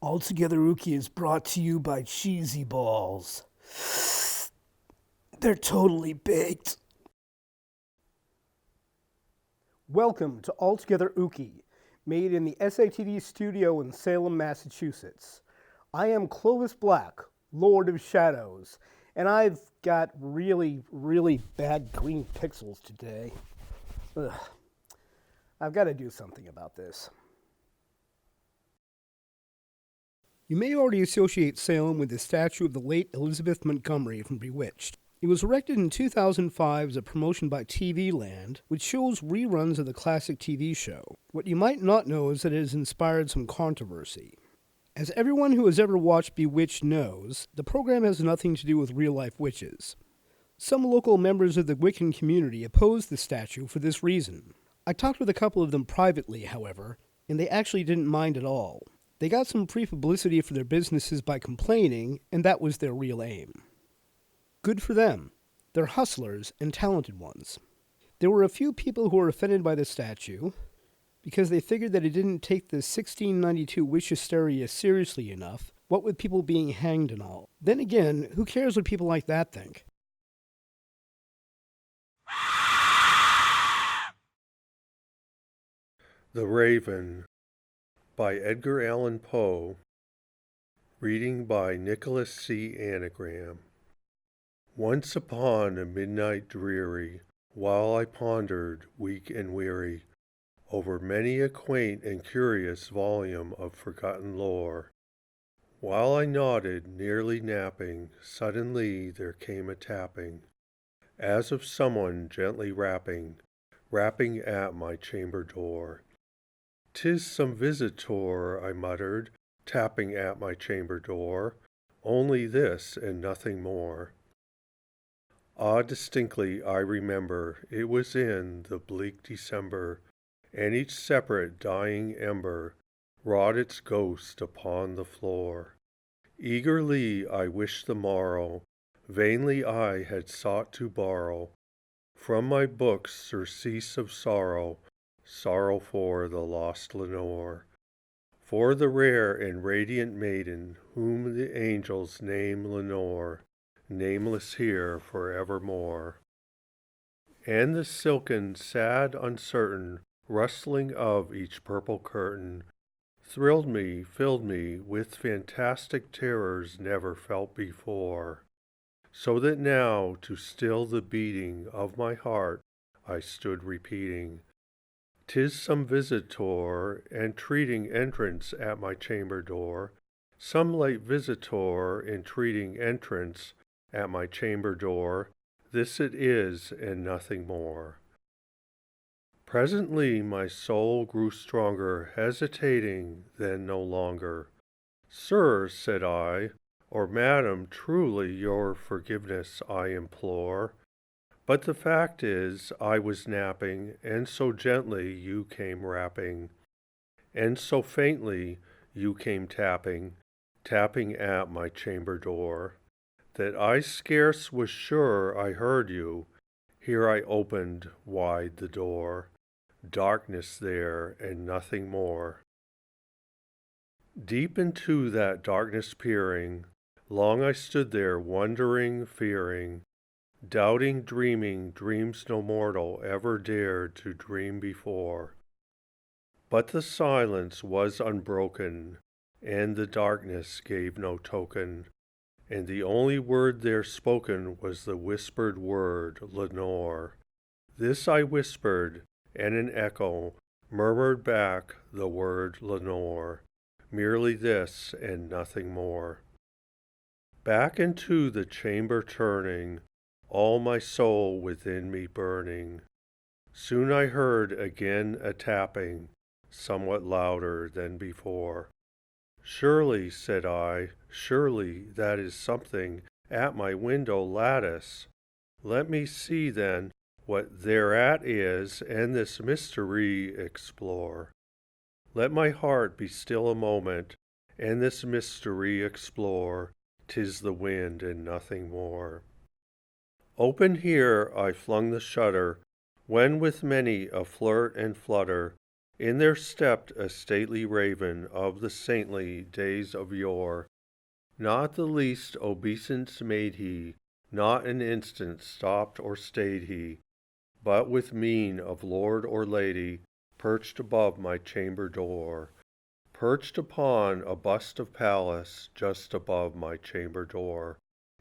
Altogether Ooky is brought to you by Cheesy Balls. They're totally baked. Welcome to Altogether Ooky, made in the SATV Studio in Salem, Massachusetts. I am Clovis Black, Lord of Shadows, and I've got really bad green pixels today. Ugh. I've got to do something about this. You may already associate Salem with the statue of the late Elizabeth Montgomery from Bewitched. It was erected in 2005 as a promotion by TV Land, which shows reruns of the classic TV show. What you might not know is that it has inspired some controversy. As everyone who has ever watched Bewitched knows, the program has nothing to do with real-life witches. Some local members of the Wiccan community opposed the statue for this reason. I talked with a couple of them privately, however, and they actually didn't mind at all. They got some free publicity for their businesses by complaining, and that was their real aim. Good for them. They're hustlers and talented ones. There were a few people who were offended by the statue because they figured that it didn't take the 1692 witch hysteria seriously enough, what with people being hanged and all. Then again, who cares what people like that think? The Raven by Edgar Allan Poe. Reading by Nicholas C. Anagram. Once upon a midnight dreary, while I pondered, weak and weary, over many a quaint and curious volume of forgotten lore, while I nodded, nearly napping, suddenly there came a tapping, as of someone gently rapping at my chamber door. "'Tis some visitor," I muttered, tapping at my chamber door, "only this and nothing more." Ah, distinctly I remember, it was in the bleak December, and each separate dying ember wrought its ghost upon the floor. Eagerly I wished the morrow, vainly I had sought to borrow from my books surcease of sorrow, sorrow for the lost Lenore, for the rare and radiant maiden whom the angels name Lenore, nameless here forevermore. And the silken, sad, uncertain rustling of each purple curtain thrilled me, filled me with fantastic terrors never felt before, so that now to still the beating of my heart I stood repeating, "'Tis some visitor entreating entrance at my chamber door, some late visitor entreating entrance at my chamber door, this it is and nothing more." Presently my soul grew stronger, hesitating then no longer. "Sir," said I, "or madam, truly your forgiveness I implore. But the fact is, I was napping, and so gently you came rapping, and so faintly you came tapping at my chamber door, that I scarce was sure I heard you. Here I opened wide the door. Darkness there, and nothing more." Deep into that darkness peering, long I stood there wondering, fearing, doubting, dreaming dreams no mortal ever dared to dream before. But the silence was unbroken, and the darkness gave no token, and the only word there spoken was the whispered word, "Lenore." This I whispered, and an echo murmured back the word "Lenore," merely this and nothing more. Back into the chamber turning, all my soul within me burning, soon I heard again a tapping, somewhat louder than before. "Surely," said I, "surely that is something at my window lattice. Let me see then what thereat is, and this mystery explore. Let my heart be still a moment, and this mystery explore. 'Tis the wind and nothing more." Open here I flung the shutter, when with many a flirt and flutter In there stepped a stately raven of the saintly days of yore. Not the least obeisance made he, not an instant stopped or stayed he, but with mien of lord or lady, perched above my chamber door, perched upon a bust of Pallas just above my chamber door,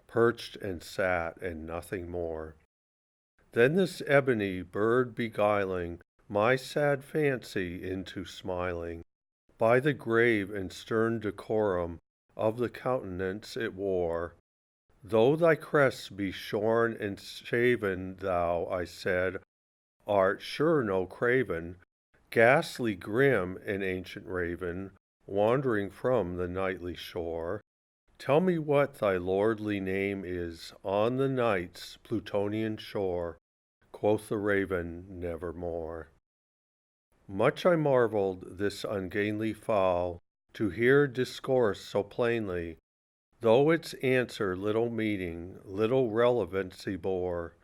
perched and sat and nothing more. Then this ebony bird beguiling my sad fancy into smiling, by the grave and stern decorum of the countenance it wore. Though thy crest be shorn and shaven, thou, I said, art sure no craven, ghastly grim an ancient raven, wandering from the nightly shore. Tell me what thy lordly name is on the night's Plutonian shore. Quoth the raven, nevermore. Much I marveled this ungainly fowl to hear discourse so plainly, though its answer little meaning, little relevancy bore,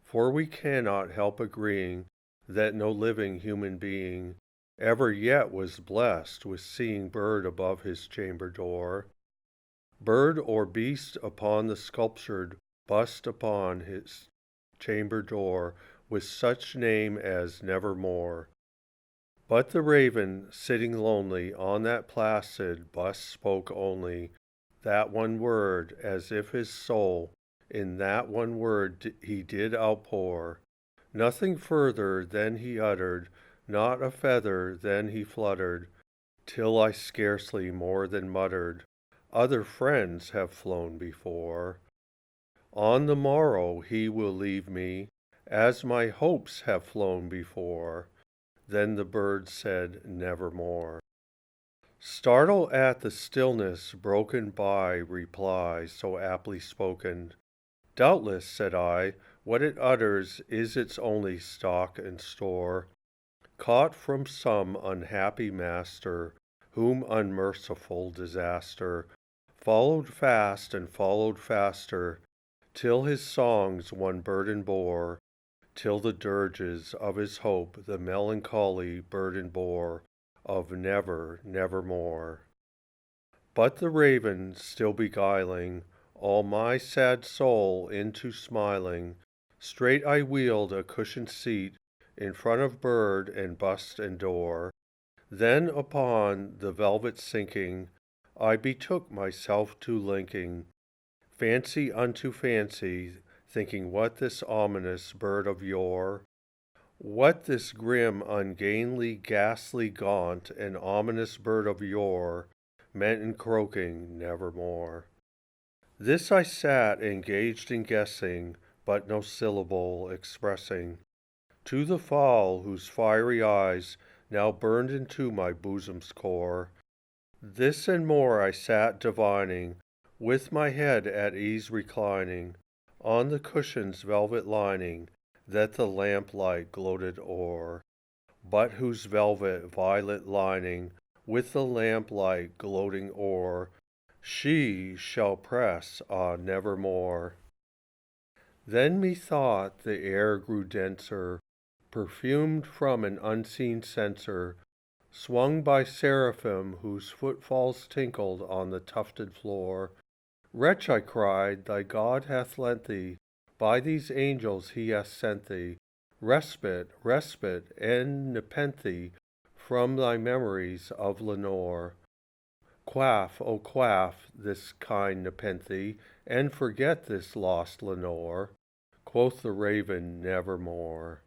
for we cannot help agreeing that no living human being ever yet was blessed with seeing bird above his chamber door, bird or beast upon the sculptured bust upon his chamber door with such name as nevermore. But the raven, sitting lonely on that placid bust, spoke only that one word, as if his soul in that one word he did outpour. Nothing further than he uttered, not a feather then he fluttered, till I scarcely more than muttered, other friends have flown before. On the morrow he will leave me, as my hopes have flown before. Then the bird said, nevermore. Startled at the stillness broken by reply so aptly spoken, doubtless, said I, what it utters is its only stock and store, caught from some unhappy master, whom unmerciful disaster followed fast and followed faster, till his songs one burden bore, till the dirges of his hope the melancholy burden bore of never, nevermore. But the raven, still beguiling all my sad soul into smiling, straight I wheeled a cushioned seat in front of bird and bust and door. Then upon the velvet sinking, I betook myself to linking fancy unto fancy, thinking what this ominous bird of yore, what this grim, ungainly, ghastly, gaunt, and ominous bird of yore meant in croaking nevermore. This I sat engaged in guessing, but no syllable expressing, to the fowl whose fiery eyes now burned into my bosom's core. This and more I sat divining, with my head at ease reclining on the cushion's velvet lining that the lamplight gloated o'er, but whose velvet violet lining with the lamplight gloating o'er she shall press, nevermore. Then methought the air grew denser, perfumed from an unseen censer, swung by seraphim whose footfalls tinkled on the tufted floor. Wretch, I cried, thy God hath lent thee, by these angels he hath sent thee, respite, respite, and nepenthe from thy memories of Lenore. Quaff, O quaff this kind nepenthe, and forget this lost Lenore. Quoth the raven, nevermore.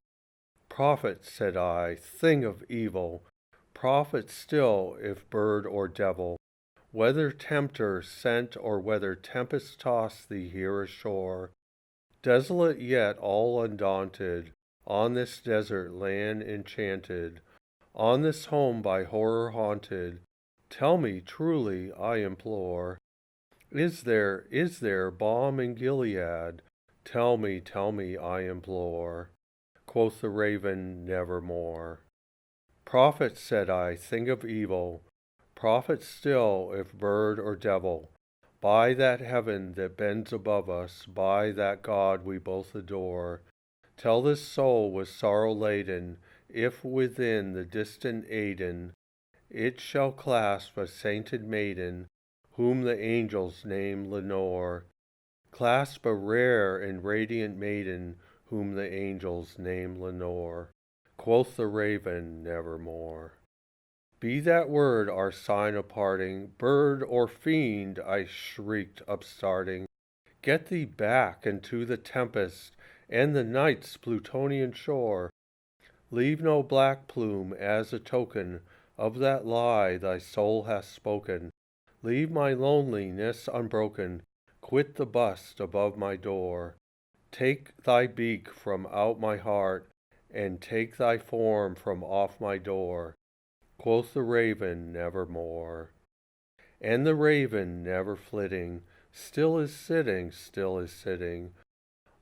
Prophet, said I, thing of evil, prophet still if bird or devil, whether tempter sent or whether tempest tossed thee here ashore, desolate yet all undaunted, on this desert land enchanted, on this home by horror haunted, tell me truly, I implore, is there balm in Gilead? Tell me, I implore. Quoth the raven, nevermore. Prophet, said I, thing of evil, prophet still if bird or devil, by that heaven that bends above us, by that God we both adore, tell this soul with sorrow laden if within the distant Aidenn it shall clasp a sainted maiden, whom the angels name Lenore, clasp a rare and radiant maiden, whom the angels name Lenore. Quoth the raven, nevermore. Be that word our sign of parting, bird or fiend, I shrieked upstarting, get thee back into the tempest and the night's Plutonian shore. Leave no black plume as a token of that lie thy soul hath spoken. Leave my loneliness unbroken, quit the bust above my door. Take thy beak from out my heart, and take thy form from off my door. Quoth the raven, nevermore. And the raven, never flitting, still is sitting,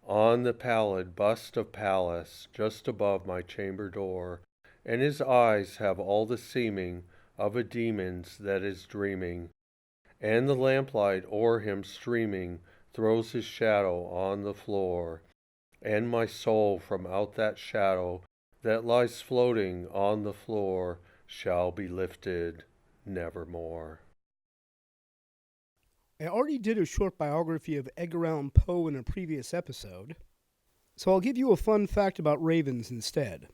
on the pallid bust of Pallas, just above my chamber door, and his eyes have all the seeming of a demon's that is dreaming, and the lamplight o'er him streaming throws his shadow on the floor, and my soul from out that shadow that lies floating on the floor shall be lifted nevermore. I already did a short biography of Edgar Allan Poe in a previous episode, so I'll give you a fun fact about ravens instead.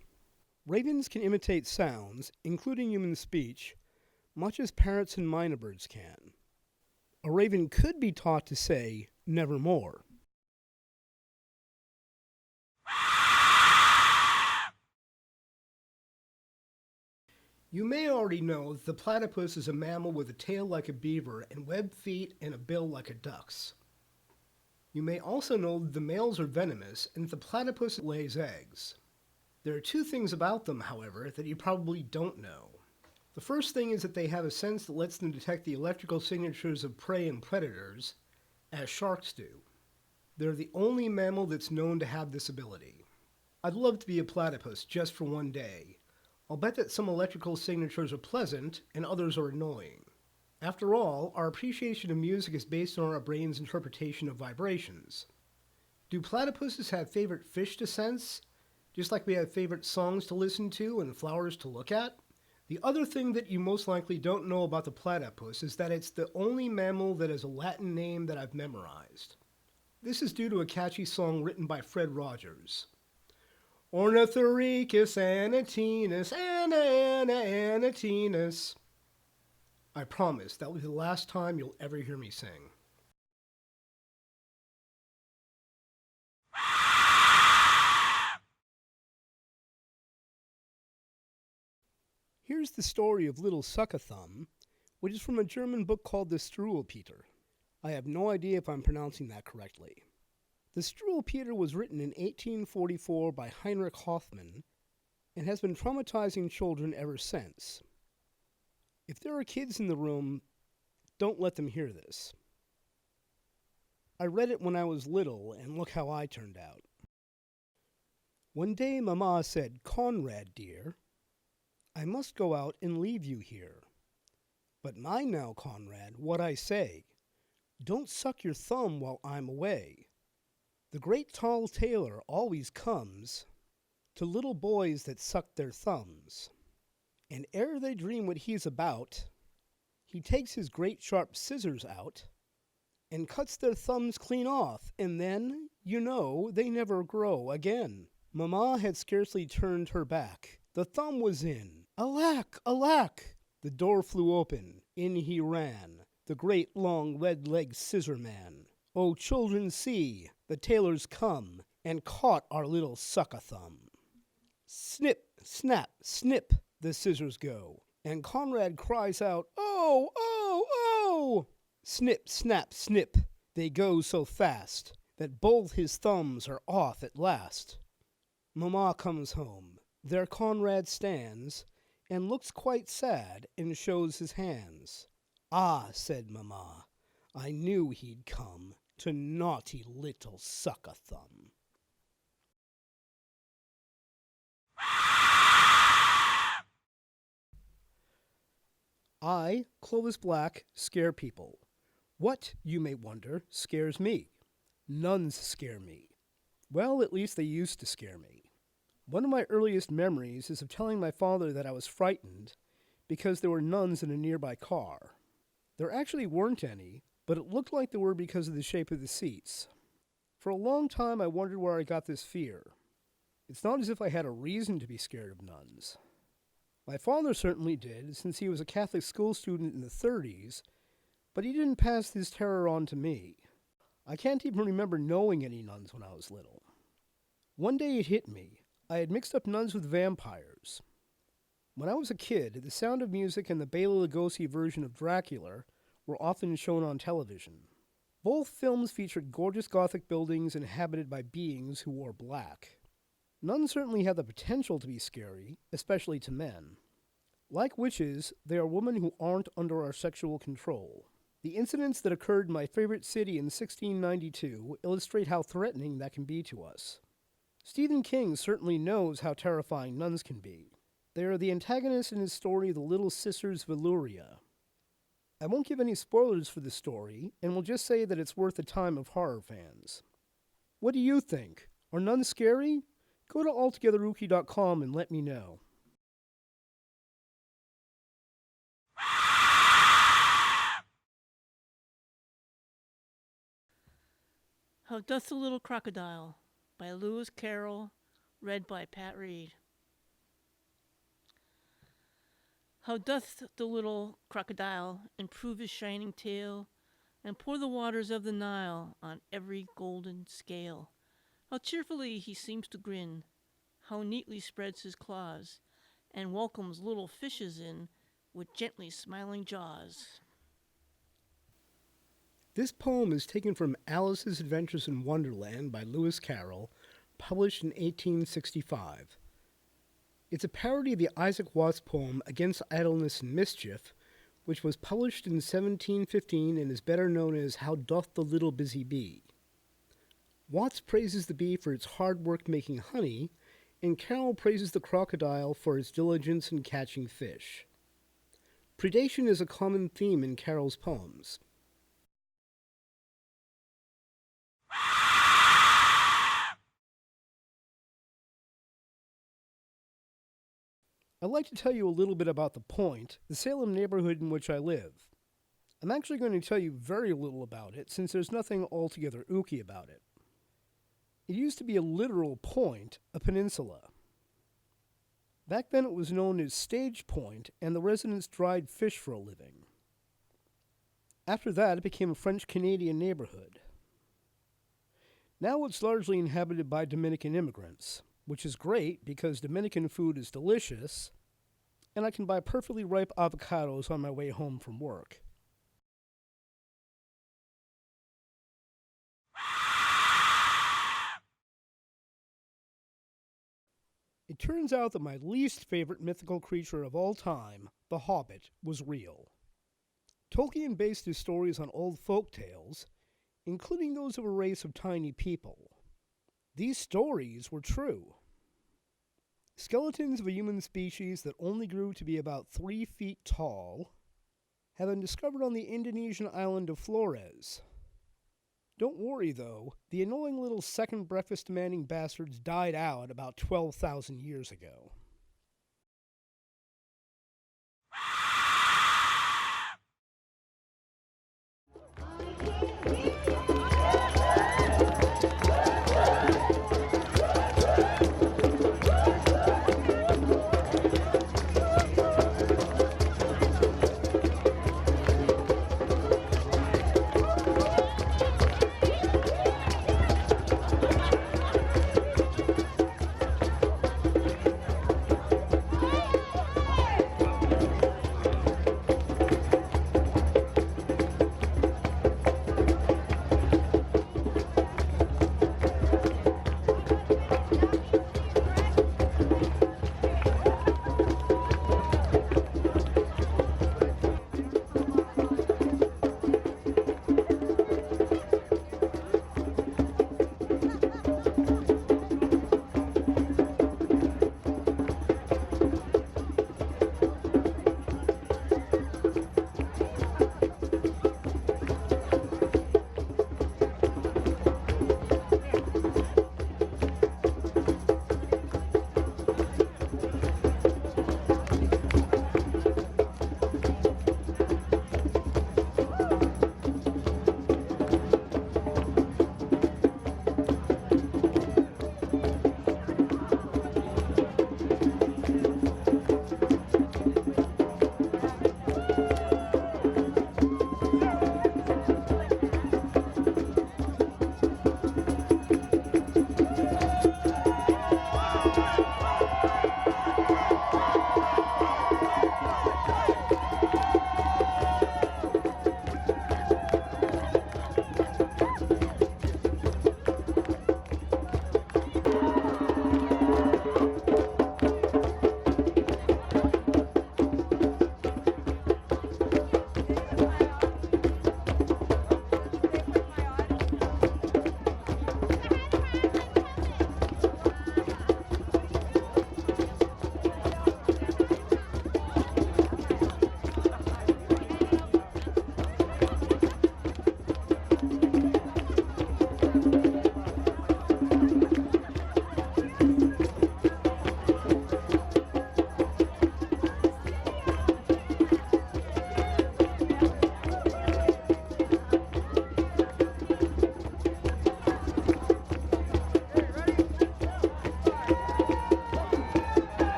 Ravens can imitate sounds, including human speech, much as parrots and mynah birds can. A raven could be taught to say, nevermore. You may already know that the platypus is a mammal with a tail like a beaver and webbed feet and a bill like a duck's. You may also know that the males are venomous and that the platypus lays eggs. There are two things about them, however, that you probably don't know. The first thing is that they have a sense that lets them detect the electrical signatures of prey and predators, as sharks do. They're the only mammal that's known to have this ability. I'd love to be a platypus just for one day. I'll bet that some electrical signatures are pleasant and others are annoying. After all, our appreciation of music is based on our brain's interpretation of vibrations. Do platypuses have favorite fish to sense, just like we have favorite songs to listen to and flowers to look at? The other thing that you most likely don't know about the platypus is that it's the only mammal that has a Latin name that I've memorized. This is due to a catchy song written by Fred Rogers. Ornithorhynchus anatinus, anatinus. I promise that will be the last time you'll ever hear me sing. Here's the story of Little Suck-a-Thumb, which is from a German book called The Struwelpeter. I have no idea if I'm pronouncing that correctly. The Struwelpeter was written in 1844 by Heinrich Hoffmann and has been traumatizing children ever since. If there are kids in the room, don't let them hear this. I read it when I was little, and look how I turned out. One day Mama said, "Conrad, dear, I must go out and leave you here. But mind now, Conrad, what I say. Don't suck your thumb while I'm away. The great tall tailor always comes to little boys that suck their thumbs. And ere they dream what he's about, he takes his great sharp scissors out and cuts their thumbs clean off, and then, you know, they never grow again." Mamma had scarcely turned her back. The thumb was in. Alack, alack! The door flew open. In he ran, the great long red-legged scissor man. "Oh, children, see, the tailor's come and caught our little suck-a-thumb." Snip, snap, snip, the scissors go, and Conrad cries out, "Oh, oh, oh!" Snip, snap, snip, they go so fast that both his thumbs are off at last. Mamma comes home. There Conrad stands and looks quite sad and shows his hands. "Ah," said Mamma, "I knew he'd come to naughty little Suck-a-Thumb." I, Clovis Black, scare people. What, you may wonder, scares me? Nuns scare me. Well, at least they used to scare me. One of my earliest memories is of telling my father that I was frightened because there were nuns in a nearby car. There actually weren't any, but it looked like there were because of the shape of the seats. For a long time, I wondered where I got this fear. It's not as if I had a reason to be scared of nuns. My father certainly did, since he was a Catholic school student in the 30s, but he didn't pass his terror on to me. I can't even remember knowing any nuns when I was little. One day it hit me. I had mixed up nuns with vampires. When I was a kid, The Sound of Music and the Bela Lugosi version of Dracula were often shown on television. Both films featured gorgeous Gothic buildings inhabited by beings who wore black. Nuns certainly have the potential to be scary, especially to men. Like witches, they are women who aren't under our sexual control. The incidents that occurred in my favorite city in 1692 illustrate how threatening that can be to us. Stephen King certainly knows how terrifying nuns can be. They are the antagonists in his story The Little Sisters of Illyria. I won't give any spoilers for the story, and will just say that it's worth the time of horror fans. What do you think? Are nuns scary? Go to altogetherooky.com and let me know. How Doth the Little Crocodile by Lewis Carroll, read by Pat Reed. How doth the little crocodile improve his shining tail, and pour the waters of the Nile on every golden scale? How cheerfully he seems to grin, how neatly spreads his claws, and welcomes little fishes in with gently smiling jaws. This poem is taken from Alice's Adventures in Wonderland by Lewis Carroll, published in 1865. It's a parody of the Isaac Watts poem Against Idleness and Mischief, which was published in 1715 and is better known as How Doth the Little Busy Bee. Watts praises the bee for its hard work making honey, and Carroll praises the crocodile for its diligence in catching fish. Predation is a common theme in Carroll's poems. I'd like to tell you a little bit about The Point, the Salem neighborhood in which I live. I'm actually going to tell you very little about it, since there's nothing altogether ooky about it. It used to be a literal point, a peninsula. Back then it was known as Stage Point, and the residents dried fish for a living. After that, it became a French-Canadian neighborhood. Now it's largely inhabited by Dominican immigrants, which is great because Dominican food is delicious, and I can buy perfectly ripe avocados on my way home from work. It turns out that my least favorite mythical creature of all time, the Hobbit, was real. Tolkien based his stories on old folk tales, including those of a race of tiny people. These stories were true. Skeletons of a human species that only grew to be about 3 feet tall have been discovered on the Indonesian island of Flores. Don't worry, though, the annoying little second breakfast demanding bastards died out about 12,000 years ago.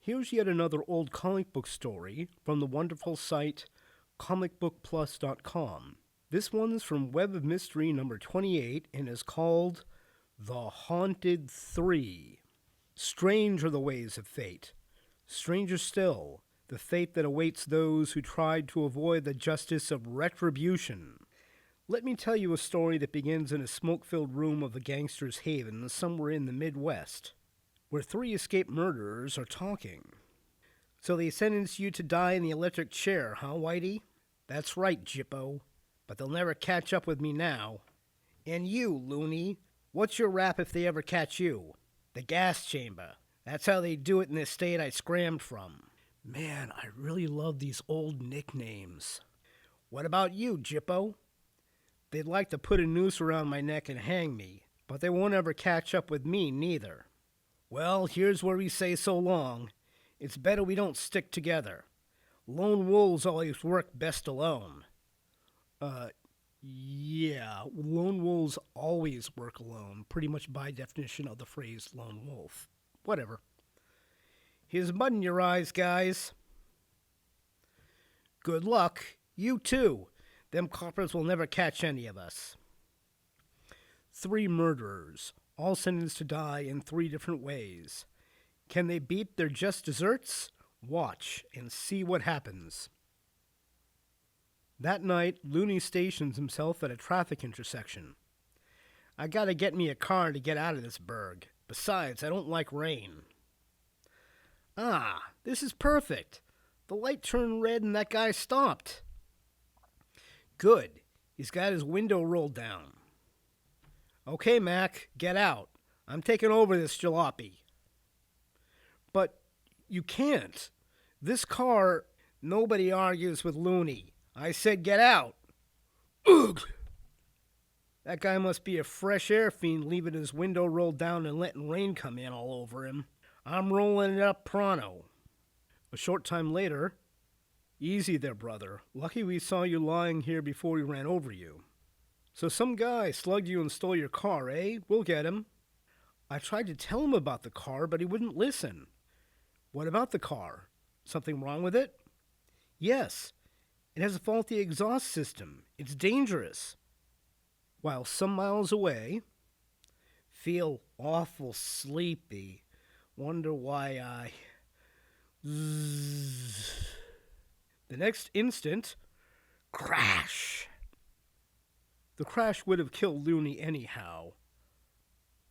Here's yet another old comic book story from the wonderful site comicbookplus.com. This one's from Web of Mystery number 28 and is called The Haunted Three. Strange are the ways of fate. Stranger still, the fate that awaits those who tried to avoid the justice of retribution. Let me tell you a story that begins in a smoke-filled room of a gangster's haven somewhere in the Midwest, where three escaped murderers are talking. So they sentenced you to die in the electric chair, huh, Whitey? That's right, Jippo. But they'll never catch up with me now. And you, loony, what's your rap if they ever catch you? The gas chamber. That's how they do it in this state I scrammed from. Man, I really love these old nicknames. What about you, Jippo? They'd like to put a noose around my neck and hang me, but they won't ever catch up with me neither. Well, here's where we say so long. It's better we don't stick together. Lone wolves always work best alone. Yeah, lone wolves always work alone, pretty much by definition of the phrase lone wolf. Whatever. Here's mud in your eyes, guys. Good luck. You too. Them coppers will never catch any of us. 3 murderers, all sentenced to die in 3 different ways. Can they beat their just desserts? Watch and see what happens. That night, Looney stations himself at a traffic intersection. I gotta get me a car to get out of this burg. Besides, I don't like rain. Ah, this is perfect. The light turned red and that guy stopped. Good. He's got his window rolled down. Okay, Mac, get out. I'm taking over this jalopy. But you can't. This car, nobody argues with Looney. I said get out. Ugh! That guy must be a fresh air fiend leaving his window rolled down and letting rain come in all over him. I'm rolling it up pronto. A short time later, easy there, brother. Lucky we saw you lying here before we ran over you. So some guy slugged you and stole your car, eh? We'll get him. I tried to tell him about the car, but he wouldn't listen. What about the car? Something wrong with it? Yes. It has a faulty exhaust system. It's dangerous. While some miles away, feel awful sleepy. Wonder why I... Zzz. The next instant, crash. The crash would have killed Looney anyhow.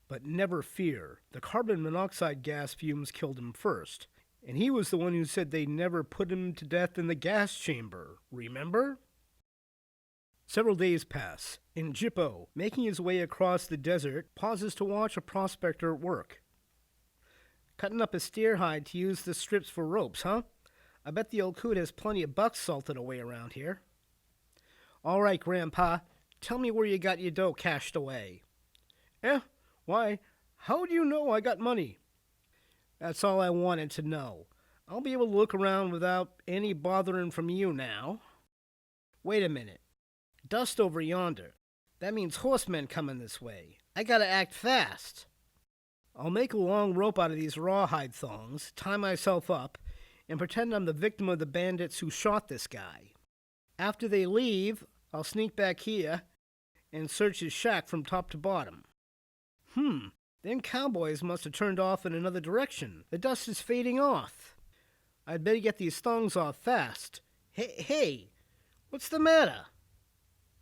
But never fear, the carbon monoxide gas fumes killed him first. And he was the one who said they never put him to death in the gas chamber, remember? Several days pass, and Jippo, making his way across the desert, pauses to watch a prospector at work. Cutting up a steer hide to use the strips for ropes, huh? I bet the old coot has plenty of bucks salted away around here. All right, Grandpa, tell me where you got your dough cached away. Why, how do you know I got money? That's all I wanted to know. I'll be able to look around without any bothering from you now. Wait a minute. Dust over yonder. That means horsemen coming this way. I gotta act fast. I'll make a long rope out of these rawhide thongs, tie myself up, and pretend I'm the victim of the bandits who shot this guy. After they leave, I'll sneak back here and search his shack from top to bottom. Them cowboys must have turned off in another direction. The dust is fading off. I'd better get these thongs off fast. Hey, what's the matter?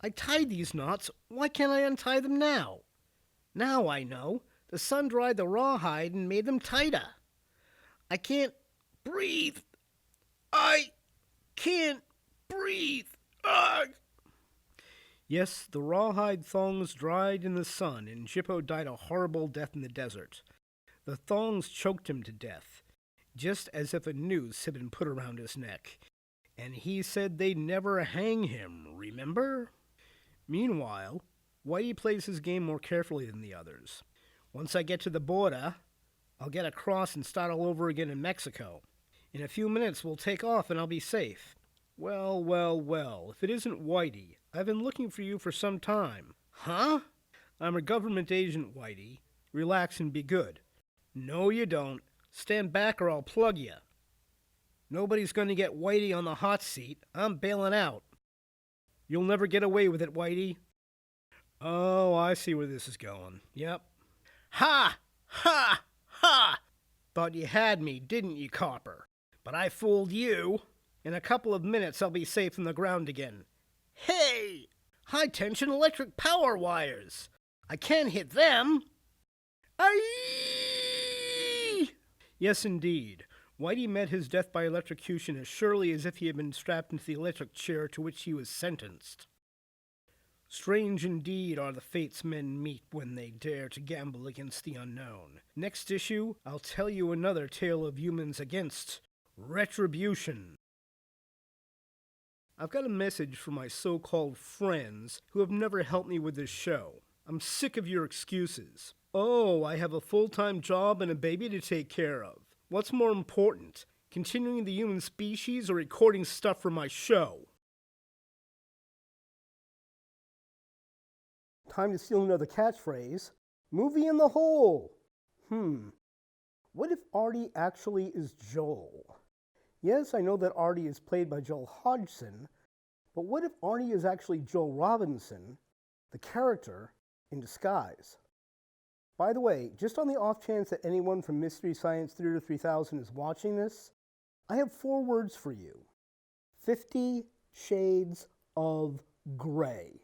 I tied these knots. Why can't I untie them now? Now I know. The sun dried the rawhide and made them tighter. I can't breathe. I can't breathe. Ugh! Yes, the rawhide thongs dried in the sun, and Jippo died a horrible death in the desert. The thongs choked him to death, just as if a noose had been put around his neck. And he said they'd never hang him, remember? Meanwhile, Whitey plays his game more carefully than the others. Once I get to the border, I'll get across and start all over again in Mexico. In a few minutes we'll take off and I'll be safe. Well, if it isn't Whitey, I've been looking for you for some time. Huh? I'm a government agent, Whitey. Relax and be good. No, you don't. Stand back or I'll plug you. Nobody's going to get Whitey on the hot seat. I'm bailing out. You'll never get away with it, Whitey. Oh, I see where this is going. Yep. Ha! Ha! Ha! Thought you had me, didn't you, Copper? But I fooled you. In a couple of minutes, I'll be safe from the ground again. Hey! High-tension electric power wires. I can't hit them. Aye! Yes, indeed. Whitey met his death by electrocution as surely as if he had been strapped into the electric chair to which he was sentenced. Strange indeed are the fates men meet when they dare to gamble against the unknown. Next issue, I'll tell you another tale of humans against retribution. I've got a message for my so-called friends who have never helped me with this show. I'm sick of your excuses. Oh, I have a full-time job and a baby to take care of. What's more important, continuing the human species or recording stuff for my show? Time to steal another catchphrase. Movie in the hole. What if Artie actually is Joel? Yes, I know that Artie is played by Joel Hodgson, but what if Artie is actually Joel Robinson, the character, in disguise? By the way, just on the off chance that anyone from Mystery Science Theater 3000 is watching this, I have 4 words for you. 50 Shades of Grey.